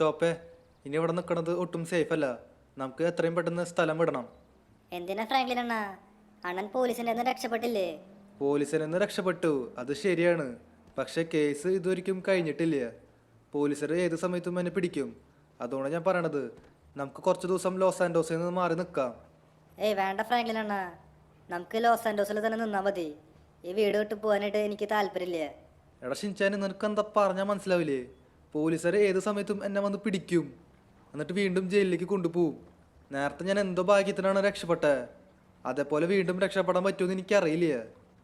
ചോപ്പേ, ഇനി ഇവിടെ നിൽക്കുന്നത് ഒട്ടും സേഫ് അല്ല. നമുക്ക് എത്രയും പെട്ടെന്ന് സ്ഥലം വിടണം. എന്തിനാ ഫ്രാങ്ക്ലിൻ അണ്ണാ? അണ്ണൻ പോലീസിന്റെ നിന്ന് രക്ഷപ്പെട്ടില്ലേ? പോലീസിൽ നിന്ന് രക്ഷപ്പെട്ടു, അത് ശരിയാണ്. പക്ഷെ കേസ് ഇതുവരെയ്ക്കും കഴിഞ്ഞിട്ടില്ല. പോലീസുകാർ ഏത് സമയത്തും എന്നെ പിടിക്കും. അതുകൊണ്ട് ഞാൻ പറയണത്, നമുക്ക് കുറച്ച് ദിവസം ലോസ് ആൻഡോസിൽ നിന്ന് മാറി നിൽക്കാം. ഏയ് വേണ്ട ഫ്രാങ്ക്ലിൻ അണ്ണാ, നമുക്ക് ലോസ് ആൻഡോസിൽ തന്നെ നിന്നാൽ മതി. ഈ വീട് വിട്ട് പോകാനായിട്ട് എനിക്ക് താല്പര്യമില്ല. എടാ ഷിൻചാന്, നിനക്ക് എന്താ പറഞ്ഞാൽ മനസ്സിലാവില്ലേ? പോലീസുകാർ ഏത് സമയത്തും എന്നെ വന്ന് പിടിക്കും, എന്നിട്ട് വീണ്ടും ജയിലിലേക്ക് കൊണ്ടുപോകും. നേരത്തെ ഞാൻ എന്തോ ഭാഗ്യത്തിനാണ് രക്ഷപ്പെട്ടെ, അതേപോലെ വീണ്ടും രക്ഷപ്പെടാൻ പറ്റുമെന്ന് എനിക്കറിയില്ല.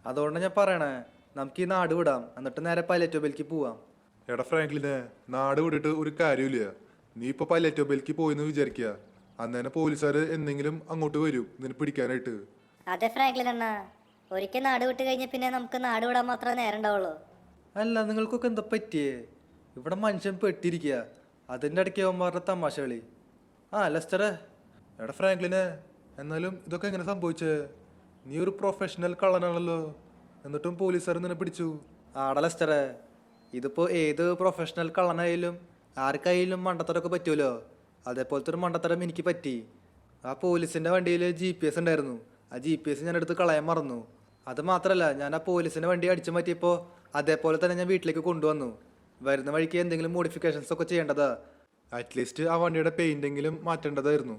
അതുകൊണ്ടാണ് ഞാൻ പറയണേ, നമുക്ക് ഈ നാട് വിടാം, എന്നിട്ട് നേരെ പൈലറ്റോബിലേക്ക് പോവാം. എടാ ഫ്രാങ്ക്ലിനെ, നാട് വിട്ടിട്ട് ഒരു കാര്യമില്ല. നീ ഇപ്പൊ പൈലറ്റോബിലേക്ക് പോയെന്ന് വിചാരിക്കുക, അന്നേരം പോലീസുകാർ എന്തെങ്കിലും അങ്ങോട്ട് വരും നിന്നെ പിടിക്കാനായിട്ട്. അതെ ഫ്രാങ്ക്ലിൻ അണ്ണാ, ഒരിക്കൽ നാട് വിട്ട് കഴിഞ്ഞാൽ പിന്നെ നമുക്ക് നാട് വിടാൻ മാത്രമേ നേരം ഉണ്ടാവുള്ളൂ. അല്ല, നിങ്ങൾക്കൊക്കെ എന്താ പറ്റിയേ? ഇവിടെ മനുഷ്യൻ പെട്ടിരിക്കുക, അതിൻ്റെ ഇടയ്ക്ക് അവന്മാരുടെ തമാശ കളി. ലെസ്റ്ററെ. എടാ ഫ്രാങ്ക്ലിനെ, എന്നാലും ഇതൊക്കെ എങ്ങനെ സംഭവിച്ചേ? നീ ഒരു പ്രൊഫഷണൽ കള്ളനാണല്ലോ, എന്നിട്ടും പോലീസുകാർ നിന്നെ പിടിച്ചു. ആടാ ലെസ്റ്ററെ, ഇതിപ്പോൾ ഏത് പ്രൊഫഷണൽ കള്ളനായാലും ആർക്കായാലും മണ്ടത്തരമൊക്കെ പറ്റുമല്ലോ. അതേപോലത്തെ ഒരു മണ്ടത്തരം എനിക്ക് പറ്റി. ആ പോലീസിൻ്റെ വണ്ടിയിൽ GPS ഉണ്ടായിരുന്നു. ആ GPS ഞാൻ എടുത്ത് കളയാൻ മറന്നു. അത് മാത്രമല്ല, ഞാൻ ആ പോലീസിൻ്റെ വണ്ടി അടിച്ചു മാറ്റിയപ്പോൾ അതേപോലെ തന്നെ ഞാൻ വീട്ടിലേക്ക് കൊണ്ടുവന്നു. വരുന്ന വഴിക്ക് എന്തെങ്കിലും മോഡിഫിക്കേഷൻസ് ഒക്കെ ചെയ്യേണ്ടതാ. അറ്റ്ലീസ്റ്റ് ആ വണ്ടിയുടെ പെയിന്റെങ്കിലും മാറ്റേണ്ടതായിരുന്നു.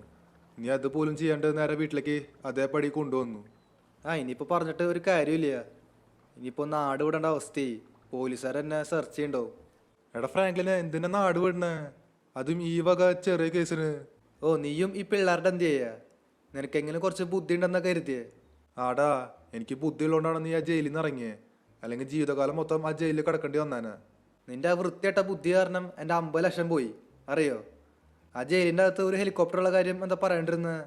നീ അതുപോലും ചെയ്യാണ്ട് നേരെ വീട്ടിലേക്ക് അതേപടി കൊണ്ടുവന്നു. ഇനിയിപ്പോൾ പറഞ്ഞിട്ട് ഒരു കാര്യമില്ല. ഇനിയിപ്പോൾ നാട് വിടേണ്ട അവസ്ഥയായി. പോലീസുകാർ എന്നെ സെർച്ച് ചെയ്യണ്ടാവും. എടാ ഫ്രാങ്ക്ലിനെ, എന്തിനാ നാട് വിടണേ? അതും ഈ വക ചെറിയ കേസിന്. നീയും ഈ പിള്ളേരുടെ എന്ത് ചെയ്യാ? നിനക്കെങ്കിലും കുറച്ച് ബുദ്ധി ഉണ്ടെന്നാ കരുതിയേ? ആടാ, എനിക്ക് ബുദ്ധിയുള്ളതുകൊണ്ടാണ് നീ ആ ജയിലിൽ നിന്ന് ഇറങ്ങിയേ. അല്ലെങ്കിൽ ജീവിതകാലം മൊത്തം ആ ജയിലിൽ കിടക്കേണ്ടി വന്നാനാ. നിന്റെ ആ വൃത്തിയായിട്ട ബുദ്ധി കാരണം എൻ്റെ 50 ലക്ഷം പോയി, അറിയോ? ആ ജയിലിൻ്റെ അകത്ത് ഒരു ഹെലികോപ്റ്ററുള്ള കാര്യം എന്താ പറയണ്ടിരുന്നത്?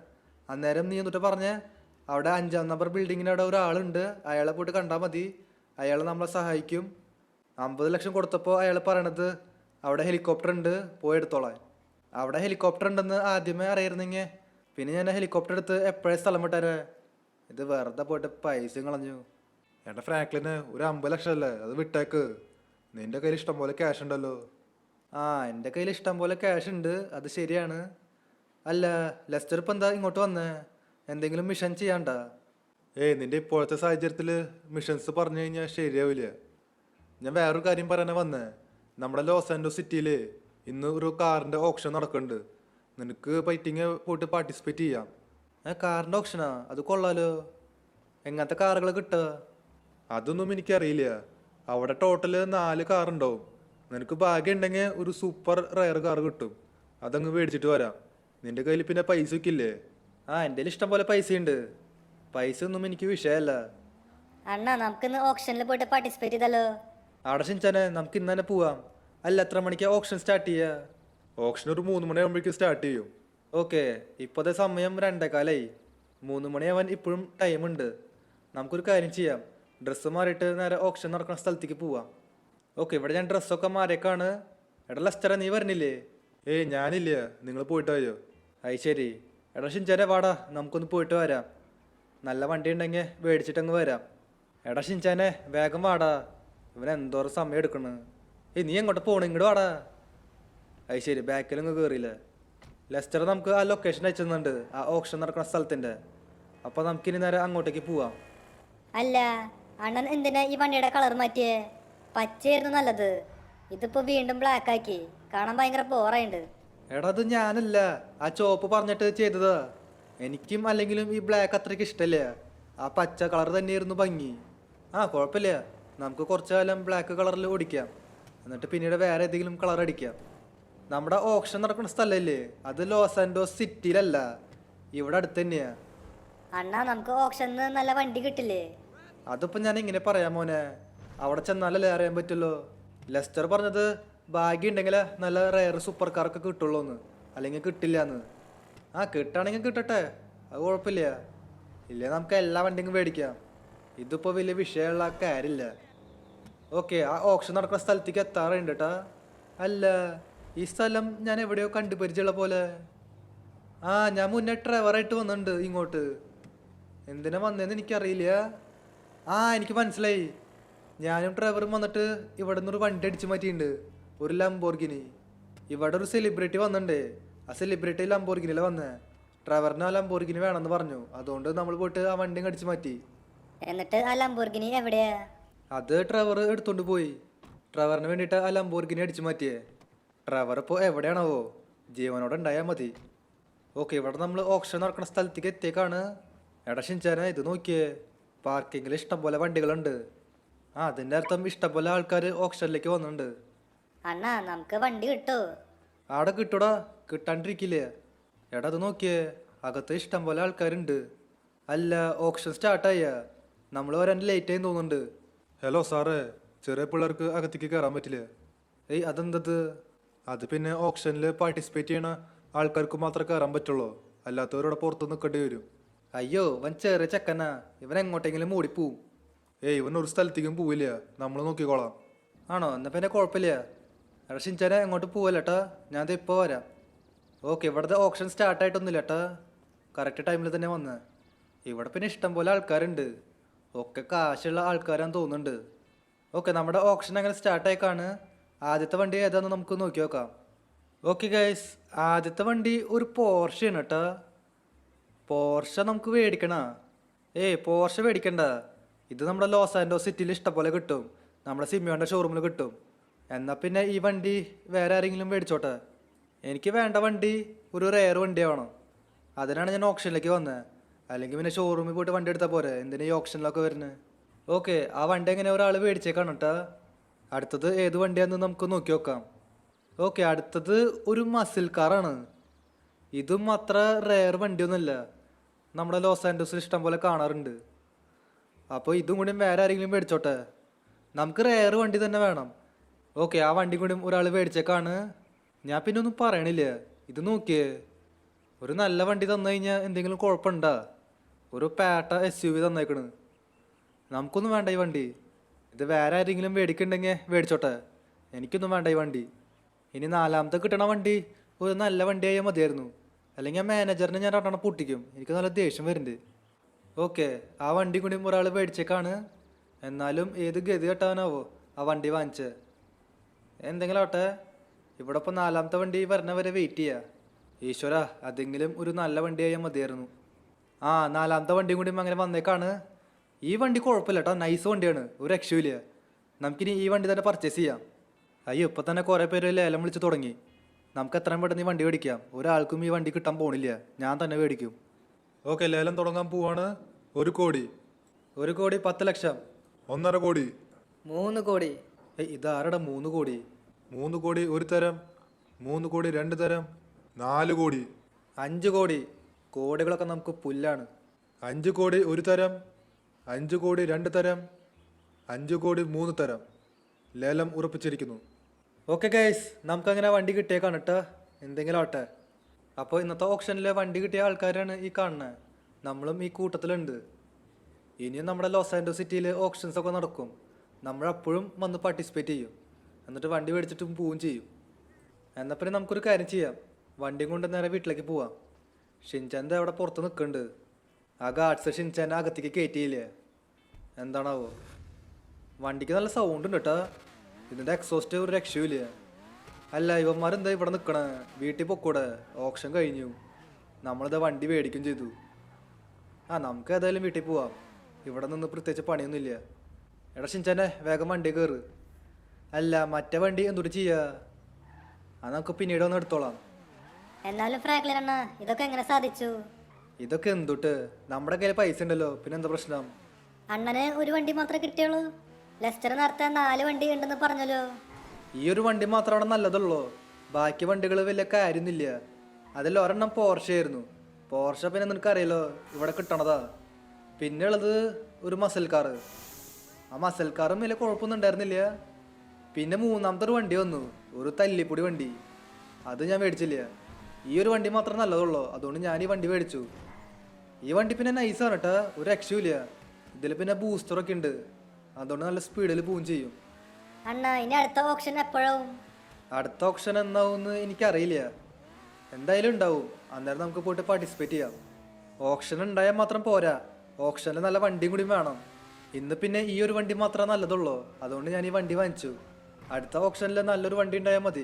അന്നേരം നീ എന്നിട്ട് പറഞ്ഞേ, അവിടെ 5-ാം നമ്പർ ബിൽഡിങ്ങിന് അവിടെ ഒരാളുണ്ട്, അയാളെ പോയിട്ട് കണ്ടാൽ മതി, അയാൾ നമ്മളെ സഹായിക്കും. 50 ലക്ഷം കൊടുത്തപ്പോൾ അയാൾ പറയണത് അവിടെ ഹെലികോപ്റ്റർ ഉണ്ട്, പോയി എടുത്തോളാൻ. അവിടെ ഹെലികോപ്റ്റർ ഉണ്ടെന്ന് ആദ്യമേ അറിയായിരുന്നെങ്കിൽ പിന്നെ ഞാൻ ഹെലികോപ്റ്റർ എടുത്ത് എപ്പോഴേ സ്ഥലം വിട്ടാരേ. ഇത് വെറുതെ പോയിട്ട് പൈസ കളഞ്ഞു. എടാ ഫ്രാങ്ക്ലിന്, ഒരു 50 ലക്ഷം അല്ലേ, അത് വിട്ടേക്ക്. നിന്റെ കയ്യിൽ ഇഷ്ടം പോലെ ക്യാഷ് ഉണ്ടല്ലോ. എൻ്റെ കയ്യിൽ ഇഷ്ടം പോലെ ക്യാഷ് ഉണ്ട്, അത് ശരിയാണ്. അല്ല, ലെസ്റ്റർ ഇപ്പം എന്താ ഇങ്ങോട്ട് വന്നേ? എന്തെങ്കിലും മിഷൻ ചെയ്യാണ്ട? നിന്റെ ഇപ്പോഴത്തെ സാഹചര്യത്തിൽ മിഷൻസ് പറഞ്ഞു കഴിഞ്ഞാൽ ശരിയാവില്ല. ഞാൻ വേറൊരു കാര്യം പറയാനാ വന്നേ. നമ്മുടെ ലോസ് ആൻഡോസ് സിറ്റിയിൽ ഇന്ന് ഒരു കാറിൻ്റെ ഓപ്ഷൻ നടക്കുന്നുണ്ട്. നിനക്ക് പറ്റിങ്ങ പോയിട്ട് പാർട്ടിസിപ്പേറ്റ് ചെയ്യാം. കാറിൻ്റെ ഓപ്ഷനാ? അത് കൊള്ളാലോ. എങ്ങനത്തെ കാറുകൾ കിട്ടുക? അതൊന്നും എനിക്കറിയില്ല. അവിടെ ടോട്ടൽ 4 കാറുണ്ടാവും. നിനക്ക് ഭാഗ്യം ഉണ്ടെങ്കിൽ ഒരു സൂപ്പർ റയർ കാർ കിട്ടും. അതങ്ങ് മേടിച്ചിട്ട് വരാം. നിന്റെ കയ്യിൽ പിന്നെ പൈസ വയ്ക്കില്ലേ? എൻ്റെ ഇഷ്ടം പോലെ പൈസയുണ്ട്. പൈസ ഒന്നും എനിക്ക് വിഷയമല്ല. അണ്ണാ, നമുക്കിന്ന് ഓപ്ഷനിൽ പോയിട്ട് പാർട്ടിസിപ്പേറ്റ് ചെയ്താലോ? അവിടെ ഷിൻചാനെ, നമുക്ക് ഇന്ന് തന്നെ പോവാം. അല്ല, എത്ര മണിക്കാ ഓപ്ഷൻ സ്റ്റാർട്ട് ചെയ്യുക? ഓപ്ഷൻ ഒരു 3 മണിയാകുമ്പോഴേക്കും സ്റ്റാർട്ട് ചെയ്യും. ഓക്കെ, ഇപ്പോഴത്തെ സമയം 2:15. 3 മണിയാവാൻ ഇപ്പോഴും ടൈമുണ്ട്. നമുക്കൊരു കാര്യം ചെയ്യാം, ഡ്രസ്സ് മാറിയിട്ട് നേരെ ഓപ്ഷൻ നടക്കുന്ന സ്ഥലത്തേക്ക് പോവാം. ഓക്കെ, ഇവിടെ ഞാൻ ഡ്രസ്സൊക്കെ മാറിയേക്കാണ്. എടാ ലെസ്റ്ററെ, നീ വരണില്ലേ? ഞാനില്ല, നിങ്ങൾ പോയിട്ടായോ? ശരി. എടാ ഷിൻചാനെ, വാടാ, നമുക്കൊന്ന് പോയിട്ട് വരാം. നല്ല വണ്ടി ഉണ്ടെങ്കിൽ മേടിച്ചിട്ടങ്ങ് വരാം. എടാ ഷിൻചാനെ, വേഗം വാടാ, ഇവൻ എന്തോരം സമയം എടുക്കണ്. നീ എങ്ങോട്ട് പോകണം? ഇങ്ങോട്ട് വാടാ. ശരി, ബാക്കിലൊന്നും കയറിയില്ല. ലെസ്റ്റർ നമുക്ക് ആ ലൊക്കേഷൻ അയച്ചു തന്നുണ്ട്, ആ ഓപ്ഷൻ നടക്കുന്ന സ്ഥലത്തിൻ്റെ. അപ്പോൾ നമുക്കിനി നേരെ അങ്ങോട്ടേക്ക് പോവാം. അല്ല, അണ്ണൻ എന്തിനാ ഈ വണ്ടിയുടെ കളർ മാറ്റിയേ? പച്ചയായിരുന്നു നല്ലത്, ഇതിപ്പോ വീണ്ടും ബ്ലാക്ക് ആക്കി. കാണാൻ ഭയങ്കര ബോറായിണ്ട്. എടാ, അത് ഞാനല്ല, ആ ചോപ്പ് പറഞ്ഞിട്ട് ചെയ്തതാ. എനിക്കും അല്ലെങ്കിലും ഈ ബ്ലാക്ക് അത്രയ്ക്ക് ഇഷ്ടമല്ല. ആ പച്ച കളർ തന്നെയായിരുന്നു ഭംഗി. കുഴപ്പമില്ല, നമുക്ക് കുറച്ചു കാലം ബ്ലാക്ക് കളറിൽ ഓടിക്കാം, എന്നിട്ട് പിന്നീട് വേറെ ഏതെങ്കിലും കളർ അടിക്കാം. നമ്മുടെ ഓപ്ഷൻ നടക്കുന്ന സ്ഥലമല്ലേ, അത് ലോസ് ആൻഡോസ് സിറ്റിയിലല്ല, ഇവിടെ അടുത്ത് തന്നെയാ. അണ്ണാ, നമുക്ക് ഓപ്ഷനിൽ നല്ല വണ്ടി കിട്ടില്ലേ? അതിപ്പോൾ ഞാൻ ഇങ്ങനെ പറയാം മോനെ, അവിടെ ചെന്നാലല്ലേ അറിയാൻ പറ്റുള്ളൂ. ലെസ്റ്റർ പറഞ്ഞത് ഭാഗ്യം ഉണ്ടെങ്കിൽ നല്ല റെയർ സൂപ്പർ കാറൊക്കെ കിട്ടുള്ളൂ എന്ന്, അല്ലെങ്കിൽ കിട്ടില്ല എന്ന്. കിട്ടുകയാണെങ്കിൽ കിട്ടട്ടെ, അത് കുഴപ്പമില്ല. ഇല്ലേ നമുക്ക് എല്ലാ വണ്ടിയും മേടിക്കാം. ഇതിപ്പോൾ വലിയ വിഷയമുള്ള കാര്യമില്ല. ഓക്കെ, ആ ഓപ്ഷൻ നടക്കുന്ന സ്ഥലത്തേക്ക് എത്താറുണ്ട് കേട്ടാ. അല്ല, ഈ സ്ഥലം ഞാൻ എവിടെയോ കണ്ടുപരിചയമുള്ള പോലെ. ഞാൻ മുന്നേ ഡ്രൈവറായിട്ട് വന്നിട്ടുണ്ട് ഇങ്ങോട്ട്. എന്തിനാ വന്നതെന്ന് എനിക്കറിയില്ല. എനിക്ക് മനസ്സിലായി. ഞാനും ഡ്രൈവറും വന്നിട്ട് ഇവിടെ നിന്നൊരു വണ്ടി അടിച്ചു മാറ്റിയിട്ടുണ്ട്, ഒരു ലംബോർഗിനി. ഇവിടെ ഒരു സെലിബ്രിറ്റി വന്നിട്ടുണ്ട്. ആ സെലിബ്രിറ്റി ലംബോർഗിനിയിലെ വന്നേ. ഡ്രൈവറിന് ആ ലംബോർഗിനി വേണമെന്ന് പറഞ്ഞു. അതുകൊണ്ട് നമ്മൾ പോയിട്ട് ആ വണ്ടി അടിച്ചു മാറ്റി. എന്നിട്ട് ആ ലംബോർഗിനി എവിടെയാ? അത് ഡ്രൈവർ എടുത്തോണ്ട് പോയി. ഡ്രൈവറിന് വേണ്ടിയിട്ട് ആ ലംബോർഗിനി അടിച്ചു മാറ്റിയേ. ഡ്രൈവർ ഇപ്പോൾ എവിടെയാണാവോ? ജീവനോടെ ഉണ്ടായാൽ മതി. ഓക്കെ, ഇവിടെ നമ്മൾ ഓപ്ഷൻ നടക്കുന്ന സ്ഥലത്തേക്ക് എത്തിയേക്കാണ്. എടാ ഷിൻചാനെ, ഇത് നോക്കിയേ, പാർക്കിങ്ങിൽ ഇഷ്ടംപോലെ വണ്ടികളുണ്ട്. ആ, അതിൻ്റെ അർത്ഥം ഇഷ്ടംപോലെ ആൾക്കാർ ഓപ്ഷനിലേക്ക് വന്നിട്ടുണ്ട്. അണ്ണാ, നമുക്ക് വണ്ടി കിട്ടോ? ആടെ കിട്ടൂടാ, കിട്ടാണ്ടിരിക്കില്ലേ? എടാ അത് നോക്കിയേ, അകത്ത് ഇഷ്ടംപോലെ ആൾക്കാരുണ്ട്. അല്ല, ഓപ്ഷൻ സ്റ്റാർട്ടായ നമ്മൾ വരാൻ ലേറ്റ് ആയി തോന്നുന്നുണ്ട്. ഹലോ സാറേ, ചെറിയ പിള്ളേർക്ക് അകത്തേക്ക് കയറാൻ പറ്റില്ല. ഏയ് അതെന്തത്? അത് പിന്നെ ഓപ്ഷനിൽ പാർട്ടിസിപ്പേറ്റ് ചെയ്യണ ആൾക്കാർക്ക് മാത്രമേ കയറാൻ പറ്റുള്ളൂ. അല്ലാത്തവരോടെ പുറത്ത് നിൽക്കേണ്ടി വരും. അയ്യോ, ഇവൻ ചെറിയ ചെക്കനാ, ഇവൻ എങ്ങോട്ടെങ്കിലും മൂടിപ്പോവും. ഏയ് ഇവൻ ഒരു സ്ഥലത്തേക്കും പോവില്ല, നമ്മൾ നോക്കിക്കോളാം. ആണോ? എന്നാ പിന്നെ കുഴപ്പമില്ല. എടാ ഷിൻചാനെ, എങ്ങോട്ട് പോവല്ലേട്ടാ, ഞാൻ ദേ ഇപ്പോൾ വരാം. ഓക്കെ, ഇവിടുത്തെ ഓപ്ഷൻ സ്റ്റാർട്ടായിട്ടൊന്നുമില്ല ഏട്ടാ, കറക്റ്റ് ടൈമിൽ തന്നെ വന്ന്. ഇവിടെ പിന്നെ ഇഷ്ടംപോലെ ആൾക്കാരുണ്ട്, ഒക്കെ കാശുള്ള ആൾക്കാരാന്ന് തോന്നുന്നുണ്ട്. ഓക്കെ, നമ്മുടെ ഓപ്ഷൻ അങ്ങനെ സ്റ്റാർട്ടായിക്കാണ്. ആദ്യത്തെ വണ്ടി ഏതാണെന്ന് നമുക്ക് നോക്കി നോക്കാം. ഓക്കെ ഗൈസ്, ആദ്യത്തെ വണ്ടി ഒരു പോർഷയാണ് കേട്ടോ. പോർഷ നമുക്ക് മേടിക്കണ? ഏയ് പോർഷ മേടിക്കണ്ട. ഇത് നമ്മുടെ ലോസ് ആൻഡോസ് സിറ്റിയിൽ ഇഷ്ടംപോലെ കിട്ടും, നമ്മുടെ സിമിയോൻ്റെ ഷോറൂമിൽ കിട്ടും. എന്നാൽ പിന്നെ ഈ വണ്ടി വേറെ ആരെങ്കിലും മേടിച്ചോട്ടെ. എനിക്ക് വേണ്ട വണ്ടി ഒരു റെയർ വണ്ടി ആവണം. അതിനാണ് ഞാൻ ഓപ്ഷനിലേക്ക് വന്നത്. അല്ലെങ്കിൽ പിന്നെ ഷോറൂമിൽ പോയിട്ട് വണ്ടി എടുത്താൽ പോരെ, എന്തിനാ ഈ ഓപ്ഷനിലൊക്കെ വരുന്നത്? ഓക്കെ, ആ വണ്ടി എങ്ങനെ ഒരാൾ മേടിച്ചേക്കാണ് കേട്ടോ. അടുത്തത് ഏത് വണ്ടിയാണെന്ന് നമുക്ക് നോക്കി നോക്കാം. ഓക്കെ, അടുത്തത് ഒരു മസിൽ കാറാണ്. ഇതും അത്ര റെയർ വണ്ടിയൊന്നുമല്ല, നമ്മുടെ ലോസ് ആൻഡോസിൽ ഇഷ്ടം പോലെ കാണാറുണ്ട്. അപ്പോൾ ഇതും കൂടി വേറെ ആരെങ്കിലും മേടിച്ചോട്ടെ. നമുക്ക് റെയർ വണ്ടി തന്നെ വേണം. ഓക്കെ, ആ വണ്ടി കൂടി ഒരാൾ മേടിച്ചേക്കാണ്. ഞാൻ പിന്നെ ഒന്നും പറയണില്ല. ഇത് നോക്കിയേ, ഒരു നല്ല വണ്ടി തന്നു കഴിഞ്ഞാൽ എന്തെങ്കിലും കുഴപ്പമുണ്ടാ? ഒരു പേട്ട SUV തന്നേക്കണ്. നമുക്കൊന്നും വേണ്ട ഈ വണ്ടി. ഇത് വേറെ ആരെങ്കിലും മേടിക്കണ്ടെങ്കിൽ മേടിച്ചോട്ടെ, എനിക്കൊന്നും വേണ്ട ഈ വണ്ടി. ഇനി നാലാമത്തെ കിട്ടണ വണ്ടി ഒരു നല്ല വണ്ടിയായാൽ മതിയായിരുന്നു. അല്ലെങ്കിൽ ആ മാനേജറിനെ ഞാൻ രണ്ടെണ്ണം പൊട്ടിക്കും, എനിക്ക് നല്ല ദേഷ്യം വരുന്നുണ്ട്. ഓക്കെ, ആ വണ്ടി കൂടി ഒരാൾ മേടിച്ചേക്കാണ്. എന്നാലും ഏത് ഗതി കെട്ടാനാവോ ആ വണ്ടി വാങ്ങിച്ചത്? എന്തെങ്കിലും ആവട്ടെ, ഇവിടെ ഇപ്പോൾ നാലാമത്തെ വണ്ടി വരണവരെ വെയിറ്റ് ചെയ്യുക. ഈശ്വര, അതെങ്കിലും ഒരു നല്ല വണ്ടിയായാൽ മതിയായിരുന്നു. ആ, നാലാമത്തെ വണ്ടിയും കൂടി അങ്ങനെ വന്നേക്കാണ്. ഈ വണ്ടി കുഴപ്പമില്ല കേട്ടോ, നൈസ് വണ്ടിയാണ്, ഒരു രക്ഷയില്ല. നമുക്കിനി ഈ വണ്ടി തന്നെ പർച്ചേസ് ചെയ്യാം. അയ്യോ, ഇപ്പം തന്നെ കുറേ പേര് ലേലം വിളിച്ച് തുടങ്ങി. നമുക്ക് എത്രയും പെട്ടെന്ന് ഈ വണ്ടി മേടിക്കാം. ഒരാൾക്കും ഈ വണ്ടി കിട്ടാൻ പോണില്ല, ഞാൻ തന്നെ മേടിക്കും. ഓക്കെ, ലേലം തുടങ്ങാൻ പോവാണ്. 1 കോടി. 1 കോടി 10 ലക്ഷം. 1.5 കോടി. 3 കോടി. ഇതാരുടെ 3 കോടി? 3 കോടി ഒരു തരം, 3 കോടി 2 തരം, 4 കോടി. 5 കോടി. കോടികളൊക്കെ നമുക്ക് പുല്ലാണ്. 5 കോടി ഒരു തരം, 5 കോടി 2 തരം, 5 കോടി 3 തരം. ലേലം ഉറപ്പിച്ചിരിക്കുന്നു. ഓക്കെ ഗൈസ്, നമുക്കങ്ങനെ വണ്ടി കിട്ടിയേക്കാണ് കേട്ടോ, എന്തെങ്കിലും ആവട്ടെ. അപ്പോൾ ഇന്നത്തെ ഓപ്ഷനിൽ വണ്ടി കിട്ടിയ ആൾക്കാരാണ് ഈ കാണുന്നത്. നമ്മളും ഈ കൂട്ടത്തിലുണ്ട്. ഇനിയും നമ്മുടെ ലോസ് ആൻഡോസ് സിറ്റിയിൽ ഓപ്ഷൻസ് ഒക്കെ നടക്കും. നമ്മളപ്പോഴും വന്ന് പാർട്ടിസിപ്പേറ്റ് ചെയ്യും, എന്നിട്ട് വണ്ടി മേടിച്ചിട്ടും പോവുകയും ചെയ്യും. എന്നാൽ പിന്നെ നമുക്കൊരു കാര്യം ചെയ്യാം, വണ്ടിയും കൊണ്ട് നേരെ വീട്ടിലേക്ക് പോവാം. ഷിൻചാൻ്റെ അവിടെ പുറത്ത് നിൽക്കുന്നുണ്ട്. ആ ഗാർഡ്സ് ഷിൻചാൻ്റെ അകത്തേക്ക് കയറ്റിയില്ലേ, എന്താണാവോ? വണ്ടിക്ക് നല്ല സൗണ്ട് ഉണ്ട് കേട്ടോ. ഇതിൻ്റെ എക്സോസ്റ്റ് ഒരു രക്ഷയില്ല. അല്ല, ഇവന്മാരെന്താ ഇവിടെ നിൽക്കണേ? വീട്ടിൽ പൊക്കൂടെ, ഓപ്ഷൻ കഴിഞ്ഞു. നമ്മളിതാ വണ്ടി മേടിക്കും ചെയ്തു. ആ, നമുക്ക് ഏതായാലും വീട്ടിൽ പോവാം. ഇവിടെ നിന്ന് പ്രത്യേകിച്ച് പണിയൊന്നുമില്ല. എടാ ഷിൻചാനെ, വേഗം വണ്ടി കയറ്. അല്ല, മറ്റേ വണ്ടി എന്തൊരു ചെയ്യാ? അത് നമുക്ക് പിന്നീട് ഒന്ന് എടുത്തോളാം. എന്നാലും ഫ്രാങ്ക്ലിൻ അണ്ണാ, ഇതൊക്കെ എങ്ങനെ സാധിച്ചു? ഇതൊക്കെ എന്തുട്ട്, നമ്മുടെ കയ്യിൽ പൈസ ഉണ്ടല്ലോ, പിന്നെ എന്താ പ്രശ്നം? അണ്ണന് ഒരു വണ്ടി മാത്രമേ കിട്ടിയുള്ളൂ. ലെസ്റ്റർ നേരത്തെ 4 വണ്ടി ഉണ്ടെന്ന് പറഞ്ഞല്ലോ. ഈ ഒരു വണ്ടി മാത്രമാണ് നല്ലതുള്ളൂ, ബാക്കി വണ്ടികൾ വലിയ കാര്യമൊന്നുമില്ല. അതിൽ ഒരെണ്ണം പോർഷയായിരുന്നു. പോർഷ പിന്നെ നിനക്കറിയാലോ, ഇവിടെ കിട്ടണതാ. പിന്നെ ഉള്ളത് ഒരു മസൽ കാറ്. ആ മസൽ കാറും വലിയ കുഴപ്പമൊന്നും ഉണ്ടായിരുന്നില്ല. പിന്നെ മൂന്നാമത്തെ ഒരു വണ്ടി വന്നു, ഒരു തല്ലിപ്പൊടി വണ്ടി. അത് ഞാൻ മേടിച്ചില്ല. ഈ ഒരു വണ്ടി മാത്രം നല്ലതുള്ളൂ, അതുകൊണ്ട് ഞാൻ ഈ വണ്ടി മേടിച്ചു. ഈ വണ്ടി പിന്നെ നൈസാണ് കേട്ടോ, ഒരു രക്ഷയില്ല. ഇതിൽ പിന്നെ ബൂസ്റ്ററൊക്കെ ഉണ്ട്, അതുകൊണ്ട് നല്ല സ്പീഡിൽ പോവുകയും ചെയ്യും. അണ്ണാ, ഇനി അടുത്ത ഓപ്ഷൻ എപ്പോഴാവും? അടുത്ത ഓപ്ഷൻ എന്നാവുമെന്ന് എനിക്കറിയില്ല. എന്തായാലും ഉണ്ടാവും, അന്നേരം നമുക്ക് പോയിട്ട് പാർട്ടിസിപ്പേറ്റ് ചെയ്യാം. ഓപ്ഷൻ ഉണ്ടായാൽ മാത്രം പോരാ, ഓപ്ഷനിൽ നല്ല വണ്ടിയും കൂടി വേണം. ഇന്ന് പിന്നെ ഈ ഒരു വണ്ടി മാത്രമേ നല്ലതുള്ളൂ, അതുകൊണ്ട് ഞാൻ ഈ വണ്ടി വാങ്ങിച്ചു. അടുത്ത ഓപ്ഷനിൽ നല്ലൊരു വണ്ടി ഉണ്ടായാൽ മതി.